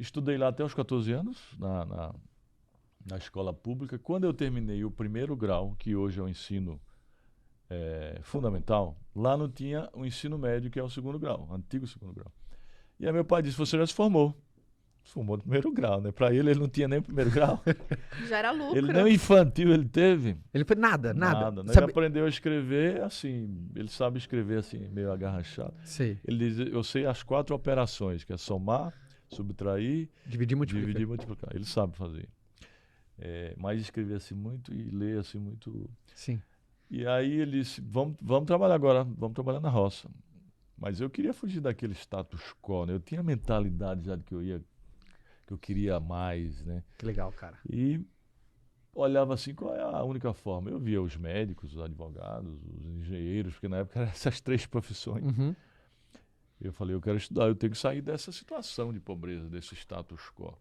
estudei lá até os 14 anos, na escola pública. Quando eu terminei o primeiro grau, que hoje é o ensino fundamental, lá não tinha o ensino médio, que é o segundo grau, o antigo segundo grau. E aí meu pai disse, você já se formou. Se formou no primeiro grau, né? Para ele não tinha nem o primeiro grau. Já era Ele lucro. nem o infantil ele teve. Ele foi nada. Nada, né? Ele Sabe? aprendeu a escrever assim, ele sabe escrever assim, meio agarrachado. Sei. Ele diz, eu sei as 4 operações, que é somar, subtrair, Dividir, multiplicar. dividir e multiplicar. Ele sabe fazer. Mas escrever assim muito e ler assim muito. Sim. E aí ele disse, vamos trabalhar agora, vamos trabalhar na roça. Mas eu queria fugir daquele status quo, né? Eu tinha a mentalidade já de que eu queria mais, né? Que legal, cara. E olhava assim, qual é a única forma? Eu via os médicos, os advogados, os engenheiros, porque na época eram essas 3 profissões. Uhum. Eu falei, eu quero estudar, eu tenho que sair dessa situação de pobreza, desse status quo.